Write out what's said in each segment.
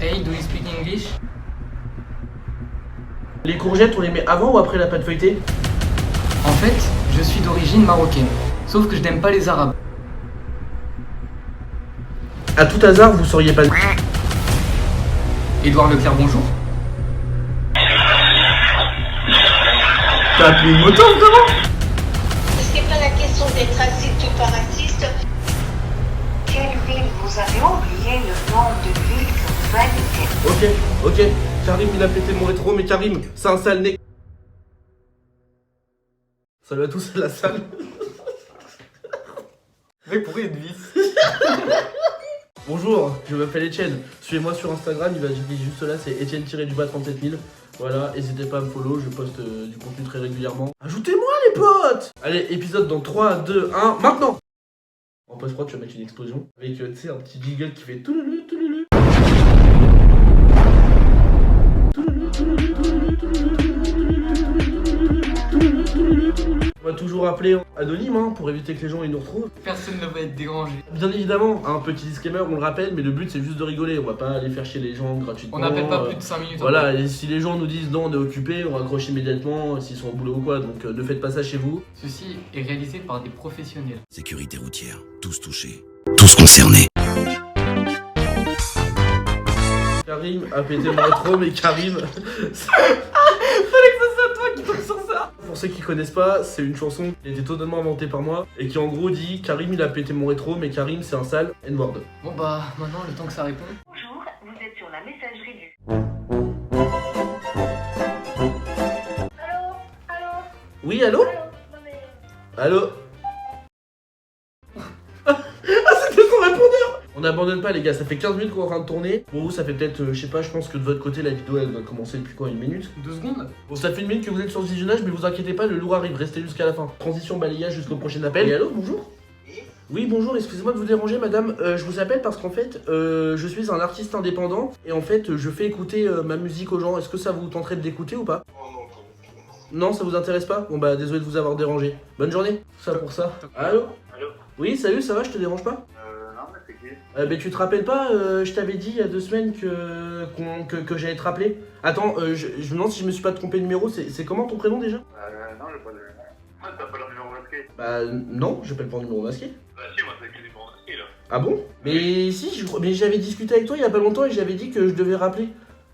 Hey, do you speak English? Les courgettes, on les met avant ou après la pâte feuilletée? En fait, je suis d'origine marocaine. Sauf que je n'aime pas les arabes. À tout hasard, vous sauriez pas... Édouard Leclerc, bonjour. T'as appelé une moto, frérot? Ce n'est pas la question d'être raciste ou pas raciste. Quelle ville vous avez oublié le nom de ville que vous habitez? Ok. Karim, il a pété mon rétro, mais Karim, c'est un sale nez. Salut à tous, la salle. Mec, pourquoi il y a une vis? Bonjour, je m'appelle Etienne. Suivez-moi sur Instagram, il va juste là, c'est Etienne-37 000. Voilà, n'hésitez pas à me follow, je poste du contenu très régulièrement. Ajoutez-moi les potes! Allez, épisode dans 3, 2, 1, maintenant! En post-prod, tu vas mettre une explosion avec, tu sais, un petit jingle qui fait touloulou, touloulou. On va toujours appeler anonyme hein, pour éviter que les gens ils nous retrouvent. Personne ne va être dérangé. Bien évidemment, un petit disclaimer, on le rappelle, mais le but c'est juste de rigoler. On va pas aller faire chier les gens gratuitement. On n'appelle pas plus de 5 minutes. Voilà, et si les gens nous disent non, on est occupé, on raccroche immédiatement s'ils sont au boulot ou quoi. Donc ne faites pas ça chez vous. Ceci est réalisé par des professionnels. Sécurité routière, tous touchés, tous concernés. Karim a pété mon rétro, mais Karim. Fallait que ce soit toi qui tombe sur ça. Pour ceux qui connaissent pas, c'est une chanson qui a été totalement inventée par moi et qui en gros dit Karim il a pété mon rétro, mais Karim c'est un sale N-word. Bon bah, maintenant le temps que ça réponde. Bonjour, vous êtes sur la messagerie du... Allô? Oui, allô? Non mais... Allô? Ah, c'était son répondeur! On n'abandonne pas les gars, ça fait 15 minutes qu'on est en train de tourner. Pour vous ça fait peut-être, je sais pas, je pense que de votre côté la vidéo elle va commencer depuis quoi, 1 minute? 2 secondes. Bon ça fait 1 minute que vous êtes sur le visionnage, mais vous inquiétez pas, le lourd arrive, restez jusqu'à la fin. Transition balayage jusqu'au prochain appel. Et allô, bonjour? Oui bonjour, excusez-moi de vous déranger madame, je vous appelle parce qu'en fait, je suis un artiste indépendant et en fait je fais écouter ma musique aux gens, est-ce que ça vous tenterait de l'écouter ou pas? Non, ça vous intéresse pas? Bon bah désolé de vous avoir dérangé. Bonne journée. Tout ça pour ça. Allô? Allô? Oui, salut, ça va, je te dérange pas? Non, mais c'est qui? Ben tu te rappelles pas, je t'avais dit il y a 2 semaines que j'allais te rappeler. Attends, je me demande si je me suis pas trompé de numéro, c'est comment ton prénom déjà? Non, j'ai pas de... Ah, t'as pas leur numéro masqué? Bah non, j'appelle pas en numéro masqué. Bah si, moi c'est que le numéro masqué là. Ah bon? Mais si, mais j'avais discuté avec toi il y a pas longtemps et j'avais dit que je devais rappeler.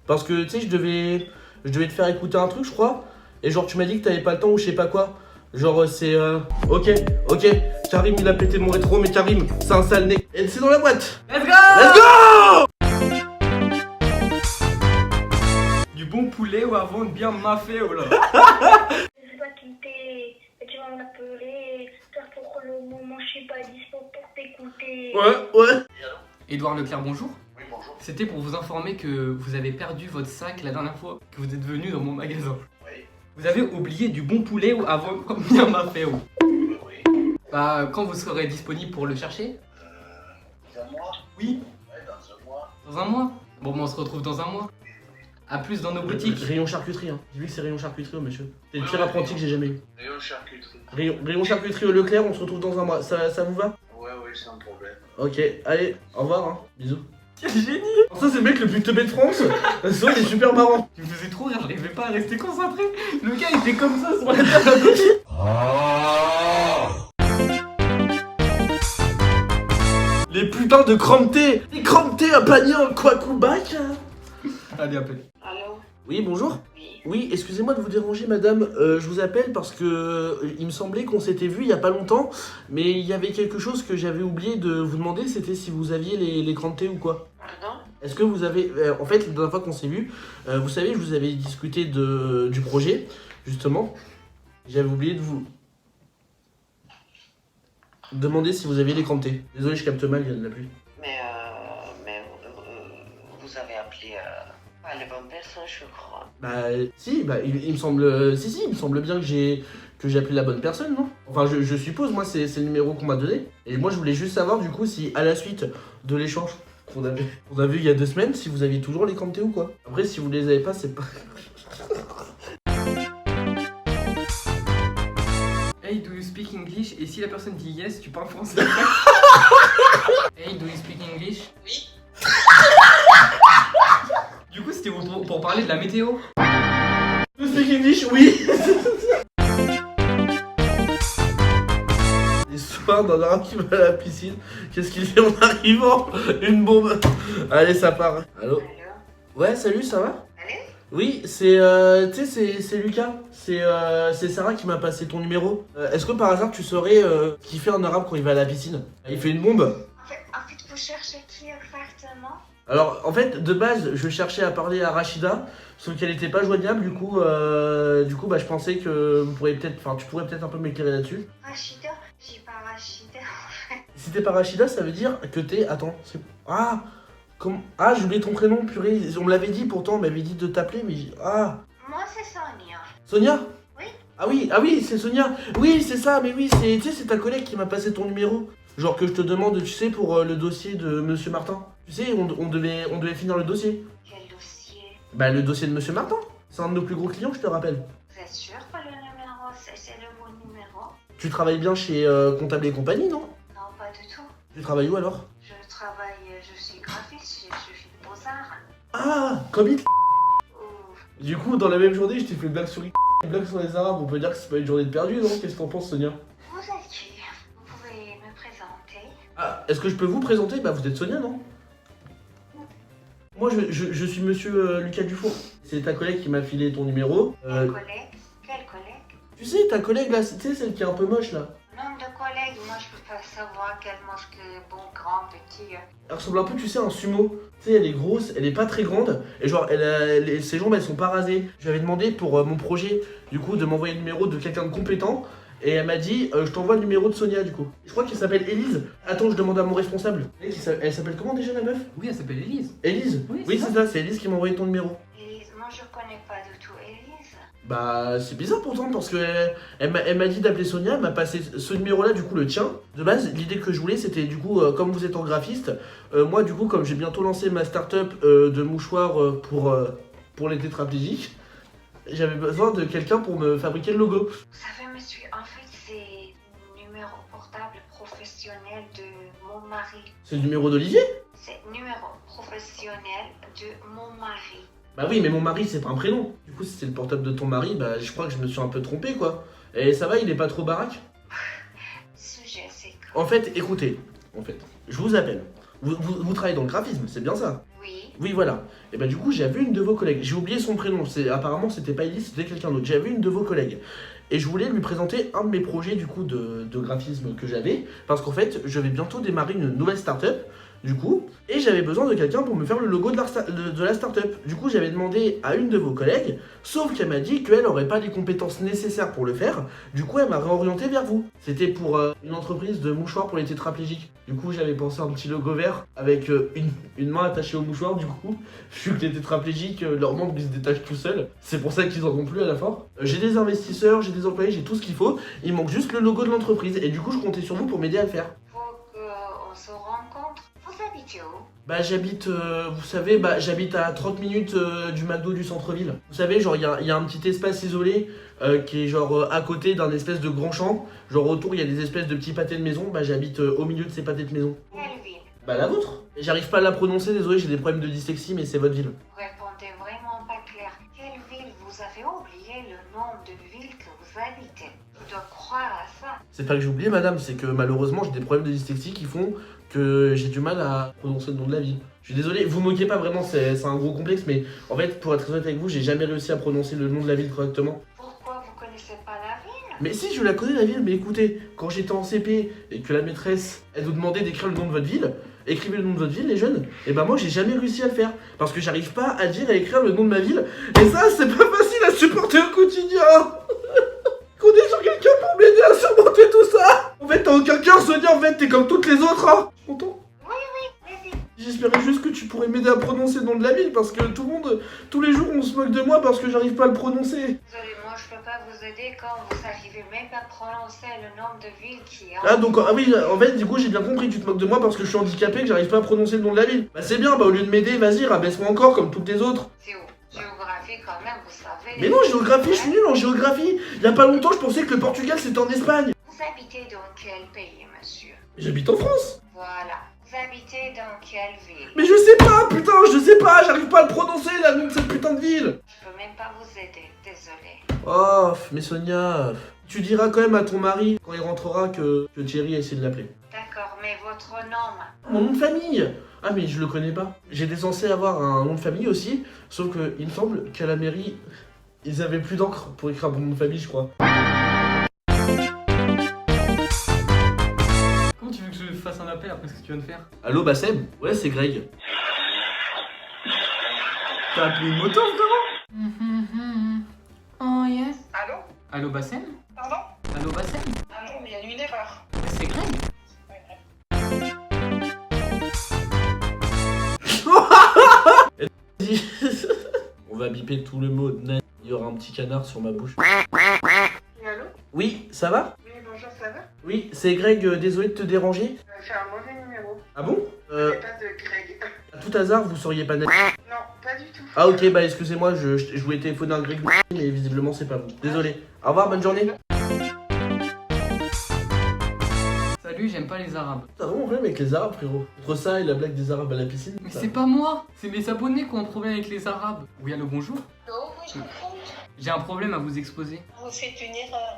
Parce que tu sais, je devais te faire écouter un truc je crois. Et genre tu m'as dit que t'avais pas le temps ou je sais pas quoi. Genre c'est ok, Karim il a pété mon rétro, mais Karim c'est un sale nez. Et c'est dans la boîte. Let's go! Let's go! Du bon poulet ou avant de bien mafé, oh là. Je sais pas qui t'es, mais tu vas m'appeler, car pour le moment je suis pas dispo pour t'écouter. Ouais. Édouard Leclerc, bonjour. Oui, bonjour. C'était pour vous informer que vous avez perdu votre sac la dernière fois que vous êtes venu dans mon magasin. Oui. Vous avez oublié du bon poulet ou avant de bien mafé, oh. Oui. Bah, quand vous serez disponible pour le chercher? Dans un mois? Oui. Ouais, dans un mois. Dans un mois? Bon, bah, on se retrouve dans un mois. A plus dans nos boutiques. Rayon charcuterie, hein. J'ai vu que c'est rayon charcuterie, monsieur. C'est le Ouais, pire ouais, apprenti que j'ai jamais eu. Rayon charcuterie. Rayon charcuterie au Leclerc, on se retrouve dans un mois. Ça vous va? Ouais, sans problème. Ok, allez, au revoir, hein. Bisous. Quel génie! Ça, c'est le mec le plus teubé de France. Ça, il est super marrant. Il me faisait trop rire, j'arrivais pas à rester concentré. Le gars il était comme ça sur la table à côté. Les putains de cramptés. Les cramptés à panier en Kwakubac. Allez, appelle. Allô? Oui, bonjour. Oui. Oui, excusez-moi de vous déranger, madame. Je vous appelle parce que il me semblait qu'on s'était vu il y a pas longtemps, mais il y avait quelque chose que j'avais oublié de vous demander, c'était si vous aviez les cramptés ou quoi. Pardon? Est-ce que vous avez... en fait, la dernière fois qu'on s'est vu, vous savez, je vous avais discuté du projet, justement. J'avais oublié de vous demander si vous aviez les cramptés. Désolé, je capte mal, il y a de la pluie. Mais vous avez appelé pas les bonnes personnes, je crois. Bah si, il me semble... Si, il me semble bien que j'ai appelé la bonne personne, non? Enfin, je suppose, moi, c'est le numéro qu'on m'a donné. Et moi, je voulais juste savoir, du coup, si à la suite de l'échange qu'on a vu il y a 2 semaines, si vous aviez toujours les cramptés ou quoi. Après, si vous les avez pas, c'est pas... Hey, do you speak English? Et si la personne dit yes, tu parles français. Hey, do you speak English? Oui. pour parler de la météo. You speak English? Oui. L'histoire d'un arabe qui va à la piscine. Qu'est-ce qu'il fait en arrivant? Une bombe. Allez, ça part. Allô? Allô? Ouais, salut, ça va? Allez? Oui, c'est tu sais, c'est Lucas. C'est Sarah qui m'a passé ton numéro. Est-ce que par hasard tu saurais ce qu'il fait un arabe quand il va à la piscine? Il fait une bombe. En fait, vous cherchez qui exactement? Alors, en fait, de base, je cherchais à parler à Rachida, sauf qu'elle était pas joignable. Du coup, bah, je pensais que tu pourrais peut-être un peu m'éclairer là-dessus. Rachida? J'ai pas Rachida. Si t'es pas Rachida, ça veut dire que t'es. Attends, c'est. Ah! Ah, j'ai oublié ton prénom, purée. On me l'avait dit pourtant, on m'avait dit de t'appeler, mais. Ah! Moi, c'est Sonia. Sonia? Oui. Ah oui, c'est Sonia. Oui, c'est ça, mais oui, tu sais, c'est ta collègue qui m'a passé ton numéro. Genre que je te demande, tu sais, pour le dossier de Monsieur Martin. Tu sais, on devait finir le dossier. Quel dossier? Bah, le dossier de Monsieur Martin. C'est un de nos plus gros clients, je te rappelle. Vous êtes sûr que le numéro, c'est le bon numéro? Tu travailles bien chez Comptable et compagnie, non? Non, pas du tout. Tu travailles où alors? Je suis graphiste, je fais de beaux-arts. Ah, comme it. Ouh. Du coup, dans la même journée, je t'ai fait une blague sur une blague sur les Arabes. On peut dire que c'est pas une journée de perdu, non? Qu'est-ce que t'en penses, Sonia? Vous êtes qui? Vous pouvez me présenter? Ah, est-ce que je peux vous présenter? Bah, vous êtes Sonia, non? Moi, je suis monsieur Lucas Dufour. C'est ta collègue qui m'a filé ton numéro. Quel collègue? Quel collègue? Tu sais, ta collègue là, tu sais, celle qui est un peu moche là. Nombre de collègues, moi je peux pas savoir quel moche que bon, grand, petit. Elle ressemble un peu, tu sais, à un sumo. Tu sais, elle est grosse, elle est pas très grande. Et genre, ses jambes, elles sont pas rasées. Je lui avais demandé pour mon projet, du coup, de m'envoyer le numéro de quelqu'un de compétent. Et elle m'a dit, je t'envoie le numéro de Sonia, du coup. Je crois qu'elle s'appelle Élise. Attends, je demande à mon responsable. Elle s'appelle comment déjà, la meuf? Oui, elle s'appelle Élise. Élise? Oui, Oui, c'est c'est ça, c'est Élise qui m'a envoyé ton numéro. Élise, moi je connais pas du tout Élise. Bah, c'est bizarre pourtant, parce que elle m'a dit d'appeler Sonia, elle m'a passé ce numéro-là, du coup, le tien. De base, l'idée que je voulais, c'était, du coup, comme vous êtes en graphiste, moi, du coup, comme j'ai bientôt lancé ma start-up de mouchoirs pour les tétraplégiques, j'avais besoin de quelqu'un pour me fabriquer le logo. Vous savez, monsieur, en fait, c'est le numéro portable professionnel de mon mari. C'est le numéro d'Olivier? C'est le numéro professionnel de mon mari. Bah oui, mais mon mari, c'est pas un prénom. Du coup, si c'est le portable de ton mari, bah je crois que je me suis un peu trompé, quoi. Et ça va, il est pas trop baraque? Sujet, c'est quoi? En fait, écoutez, je vous appelle. Vous travaillez dans le graphisme, c'est bien ça? Oui. Oui, voilà. Et bah du coup, j'ai vu une de vos collègues. J'ai oublié son prénom. Apparemment, c'était pas Elise, c'était quelqu'un d'autre. J'ai vu une de vos collègues. Et je voulais lui présenter un de mes projets, du coup, de graphisme que j'avais. Parce qu'en fait, je vais bientôt démarrer une nouvelle start-up. Du coup, et j'avais besoin de quelqu'un pour me faire le logo de la start-up. Du coup, j'avais demandé à une de vos collègues, sauf qu'elle m'a dit qu'elle n'aurait pas les compétences nécessaires pour le faire. Du coup, elle m'a réorienté vers vous. C'était pour une entreprise de mouchoirs pour les tétraplégiques. Du coup, j'avais pensé à un petit logo vert avec une main attachée au mouchoir. Du coup, vu que les tétraplégiques, leurs membres ils se détachent tout seuls. C'est pour ça qu'ils en ont plus à la fin. J'ai des investisseurs, j'ai des employés, j'ai tout ce qu'il faut. Il manque juste le logo de l'entreprise. Et du coup, je comptais sur vous pour m'aider à le faire. Faut qu'on se rencontre. Vous habitez où? Bah j'habite, vous savez, j'habite à 30 minutes du McDo du centre-ville. Vous savez, genre il y a un petit espace isolé qui est genre à côté d'un espèce de grand champ. Genre autour il y a des espèces de petits pâtés de maison. Bah j'habite au milieu de ces pâtés de maison. Quelle ville? Bah la vôtre. J'arrive pas à la prononcer, désolé, j'ai des problèmes de dyslexie, mais c'est votre ville. Vous répondez vraiment pas clair. Quelle ville? Vous avez oublié le nom de ville que vous habitez. Je dois croire à ça. C'est pas que j'ai oublié madame, c'est que malheureusement j'ai des problèmes de dyslexie qui font que j'ai du mal à prononcer le nom de la ville. Je suis désolé, vous moquez pas vraiment, c'est un gros complexe, mais en fait, pour être très honnête avec vous, j'ai jamais réussi à prononcer le nom de la ville correctement. Pourquoi vous connaissez pas la ville? Mais si, je la connais la ville, mais écoutez, quand j'étais en CP et que la maîtresse, elle vous demandait d'écrire le nom de votre ville, écrivez le nom de votre ville les jeunes, et bah moi j'ai jamais réussi à le faire, parce que j'arrive pas à dire et à écrire le nom de ma ville, et ça c'est pas facile à supporter au quotidien. Comptez sur quelqu'un pour m'aider à surmonter tout ça. En fait t'as aucun cœur Sonia, en fait t'es comme toutes les autres, hein. Content? Vas-y. J'espérais juste que tu pourrais m'aider à prononcer le nom de la ville, parce que tout le monde, tous les jours on se moque de moi parce que j'arrive pas à le prononcer. Désolé, moi je peux pas vous aider quand vous arrivez même pas à prononcer le nom de ville qui est Ah donc ah oui, en fait du coup j'ai bien compris, tu te moques de moi parce que je suis handicapé, que j'arrive pas à prononcer le nom de la ville. Bah c'est bien, bah au lieu de m'aider, vas-y, rabaisse-moi encore comme toutes les autres. C'est où? Géographie quand même, vous savez. Mais non, géographie, je suis nul en géographie. Il y a pas longtemps je pensais que le Portugal c'était en Espagne. Vous habitez dans quel pays, monsieur? J'habite en France. Voilà. Vous habitez dans quelle ville? Mais je sais pas, putain, je sais pas, j'arrive pas à le prononcer, la nom de cette putain de ville. Je peux même pas vous aider, désolé. Oh, mais Sonia, tu diras quand même à ton mari, quand il rentrera, que Thierry a essayé de l'appeler. D'accord, mais votre nom? Mon nom de famille. Ah mais je le connais pas. J'étais censé avoir un nom de famille aussi, sauf que il me semble qu'à la mairie, ils avaient plus d'encre pour écrire mon nom de famille, je crois. Comment tu veux que je fasse un appel après ce que tu viens de faire? Allô Bassem? Ouais, c'est Greg. T'as appelé une moto, frérot? Oh yes. Allô? Allô, Bassem? Pardon? Allô, Bassem? Ah non, mais il y a eu une erreur. C'est Greg? On va biper tout le mot. Il y aura un petit canard sur ma bouche. Oui, allô? Oui, ça va? Oui, bonjour, ça va? Oui, c'est Greg, désolé de te déranger. J'ai un mauvais numéro. Ah bon? C'est pas de Greg. À tout hasard, vous seriez pas net. Non, pas du tout. Ah ok, bah excusez-moi, je voulais téléphoner à un Greg, mais visiblement c'est pas vous. Désolé. Au revoir, bonne journée. Salut, j'aime pas les arabes. T'as vraiment un problème avec les arabes, frérot. Entre ça et la blague des arabes à la piscine. Mais ça- c'est pas moi, c'est mes abonnés qui ont un problème avec les arabes. Oui, allô, bonjour. Oh oui, je comprends. J'ai un problème à vous exposer. Vous faites une erreur.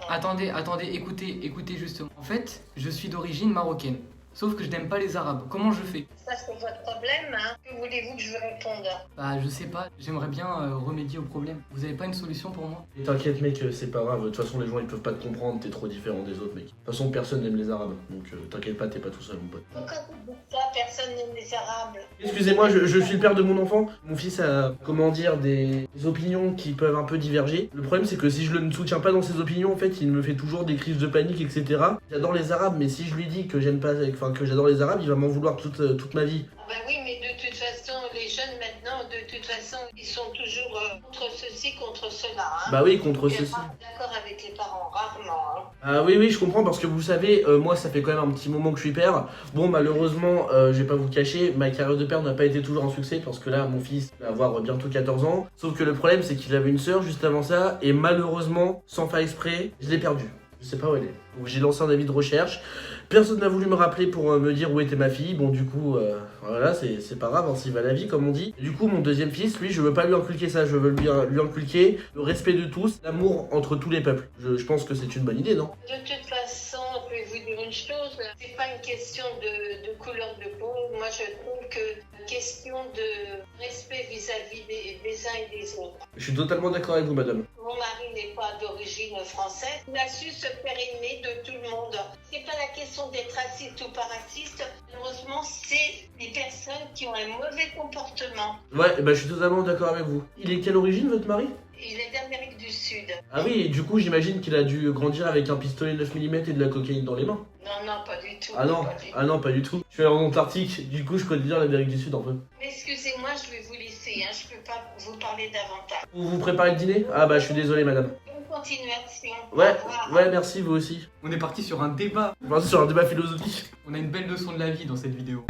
Attendez, écoutez justement. En fait, je suis d'origine marocaine. Sauf que je n'aime pas les arabes. Comment je fais? Ça, c'est votre problème, hein? Que voulez-vous que je vous réponde? Bah, je sais pas. J'aimerais bien remédier au problème. Vous avez pas une solution pour moi? Et t'inquiète mec, c'est pas grave, de toute façon les gens ils peuvent pas te comprendre, t'es trop différent des autres mec. De toute façon personne n'aime les arabes, donc t'inquiète pas, t'es pas tout seul mon pote. Pourquoi vous dites ça? Personne n'aime les arabes. Excusez-moi, je suis le père de mon enfant. Mon fils a, comment dire, des opinions qui peuvent un peu diverger. Le problème c'est que si je ne soutiens pas dans ses opinions, en fait il me fait toujours des crises de panique, etc. J'adore les arabes, mais si je lui dis que j'aime pas, enfin que j'adore les arabes, il va m'en vouloir toute ma vie. Ben oui, mais de toute façon, les jeunes maintenant, de toute façon, ils sont toujours contre ceci, contre cela. Hein? Bah oui, contre Ils sont ceci. pas d'accord avec les parents, rarement. Hein? Ah oui, je comprends parce que vous savez, moi ça fait quand même un petit moment que je suis père. Bon, malheureusement, je vais pas vous le cacher, ma carrière de père n'a pas été toujours un succès parce que là, mon fils va avoir bientôt 14 ans. Sauf que le problème, c'est qu'il avait une sœur juste avant ça et malheureusement, sans faire exprès, je l'ai perdue. Je sais pas où elle est. Donc j'ai lancé un avis de recherche. Personne n'a voulu me rappeler pour me dire où était ma fille. Bon, du coup, voilà, c'est pas grave, hein, s'il va la vie, comme on dit. Et du coup, mon deuxième fils, lui, je veux pas lui inculquer ça. Je veux lui inculquer le respect de tous, l'amour entre tous les peuples. Je pense que c'est une bonne idée, non? De toute façon, je vais vous dire une chose, c'est pas une question de couleur de peau. Moi, je trouve que question de respect vis-à-vis des uns et des autres. Je suis totalement d'accord avec vous, madame. Mon mari n'est pas d'origine française. Il a su se faire aimer de tout le monde. C'est pas la question d'être raciste ou pas raciste. Malheureusement, c'est des personnes qui ont un mauvais comportement. Ouais, bah je suis totalement d'accord avec vous. Il est quelle origine, votre mari? Il est d'Amérique du Sud. Ah oui, et du coup, j'imagine qu'il a dû grandir avec un pistolet 9 mm et de la cocaïne dans les mains. Non, pas du tout. Ah non, Pas du tout. ah non, pas du tout. Je suis allé en Antarctique, du coup, je connais bien l'Amérique du Sud un peu. Excusez-moi, je vais vous laisser. Hein. Je peux pas vous parler davantage. Vous préparez le dîner? Ah bah, je suis désolé, madame. Bonne continuation. Ouais, Au revoir. ouais, merci, vous aussi. On est parti sur un débat. On va sur un débat philosophique. On a une belle leçon de la vie dans cette vidéo.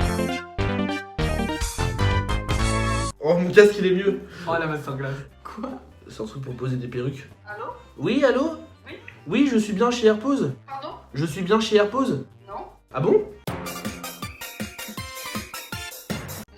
Oh, mon casque, il est mieux. Oh la masterclass. Quoi? C'est un truc pour poser des perruques. Allô? Oui, allô? Oui. Oui, je suis bien chez AirPose. Pardon? Je suis bien chez AirPose. Non? Ah bon?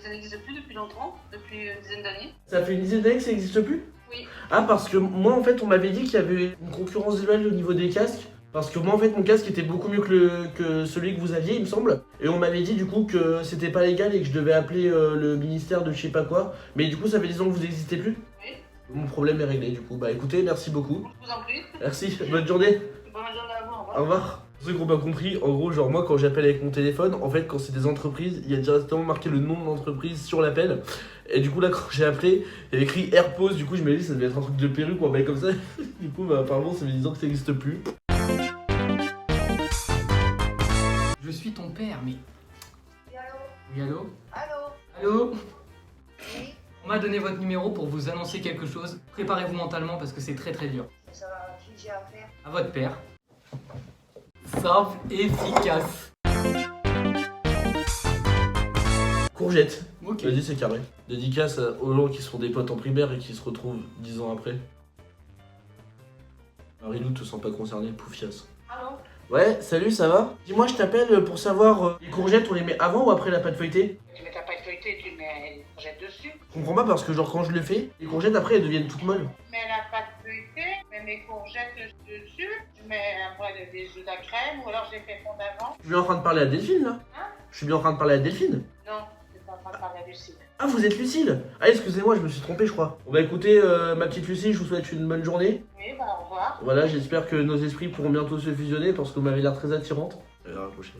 Ça n'existe plus depuis longtemps, depuis une dizaine d'années. Ça fait une dizaine d'années que ça n'existe plus? Oui. Ah, parce que moi, en fait, on m'avait dit qu'il y avait une concurrence déloyale au niveau des casques. Parce que moi, en fait, mon casque était beaucoup mieux que celui que vous aviez, il me semble. Et on m'avait dit, du coup, que c'était pas légal et que je devais appeler le ministère de je sais pas quoi. Mais du coup, ça fait 10 ans que vous n'existez plus? Oui. Mon problème est réglé, du coup. Bah écoutez, merci beaucoup. Je vous en prie. Merci, bonne journée. Bonne journée à vous, au revoir. Au revoir. Pour ceux qui n'ont pas compris, en gros, genre moi quand j'appelle avec mon téléphone, en fait quand c'est des entreprises, il y a directement marqué le nom de l'entreprise sur l'appel. Et du coup là quand j'ai appelé, il y avait écrit AirPose, du coup je me dis ça devait être un truc de perruque ou un bail comme ça. Du coup bah apparemment ça fait 10 ans que ça n'existe plus. Je suis ton père, mais... Oui, allô? Oui, allô? Allô? Allô? Oui? On m'a donné votre numéro pour vous annoncer quelque chose. Préparez-vous mentalement parce que c'est très très dur. Ça va, qui j'ai affaire? À votre père. Simple, efficace. Courgette. Ok. Vas-y c'est carré. Dédicace aux gens qui sont des potes en primaire et qui se retrouvent 10 ans après. Marilou te sens pas concerné, poufias. Allô? Ouais, salut, ça va? Dis-moi, je t'appelle pour savoir, les courgettes, on les met avant ou après la pâte feuilletée? Tu mets ta pâte feuilletée, tu mets les courgettes dessus. Je comprends pas parce que genre quand je le fais, les courgettes après elles deviennent toutes molles. Je mets la pâte feuilletée, je mets mes courgettes dessus. Je mets après des œufs à crème ou alors je les fais fondre avant. Je suis bien en train de parler à Delphine là. Hein? Je suis bien en train de parler à Delphine. Non, je suis pas en train de parler à Lucie. Ah, vous êtes Lucille? Ah, excusez-moi, je me suis trompé, je crois. Bon bah écoutez, ma petite Lucie, je vous souhaite une bonne journée. Oui, bah au revoir. Voilà, j'espère que nos esprits pourront bientôt se fusionner parce que vous m'avez l'air très attirante. Raccroché.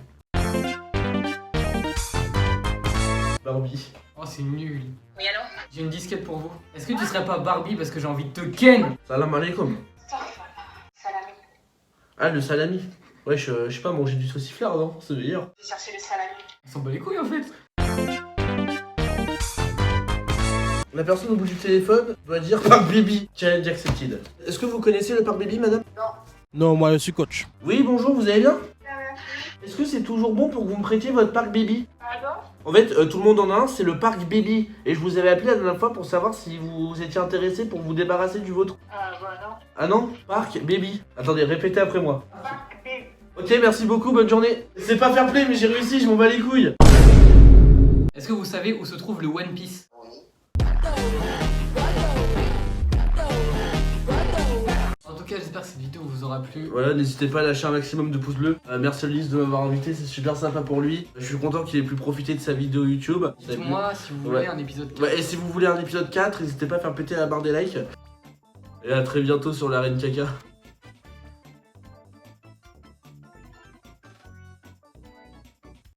Barbie. Oh, c'est nul. Oui, allô? J'ai une disquette pour vous. Est-ce que tu serais pas Barbie parce que j'ai envie de te ken? Salam alaikum. Salami. Ah, le salami. Ouais, je sais pas, manger du sauciflard, non? C'est meilleur. J'ai cherché le salami. On s'en bat les couilles en fait. La personne au bout du téléphone doit dire Parc Baby. Challenge accepted. Est-ce que vous connaissez le Parc Baby, madame? Non, moi je suis coach. Oui, bonjour, vous allez bien? Ça va plus. Est-ce que c'est toujours bon pour que vous me prêtiez votre Parc Baby? Pardon? En fait, tout le monde en a un, c'est le Parc Baby. Et je vous avais appelé la dernière fois pour savoir si vous étiez intéressé pour vous débarrasser du vôtre. Ah, voilà. Ah non? Parc Baby. Attendez, répétez après moi. Parc B. Ok, merci beaucoup, bonne journée. C'est pas fair play, mais j'ai réussi, je m'en bats les couilles. Est-ce que vous savez où se trouve le One Piece? En tout cas, j'espère que cette vidéo vous aura plu. Voilà, n'hésitez pas à lâcher un maximum de pouces bleus. Merci à Lise de m'avoir invité, c'est super sympa pour lui. Je suis content qu'il ait pu profiter de sa vidéo YouTube. Dites-moi si vous voulez un épisode 4. Ouais, et si vous voulez un épisode 4, n'hésitez pas à faire péter la barre des likes. Et à très bientôt sur l'arène caca.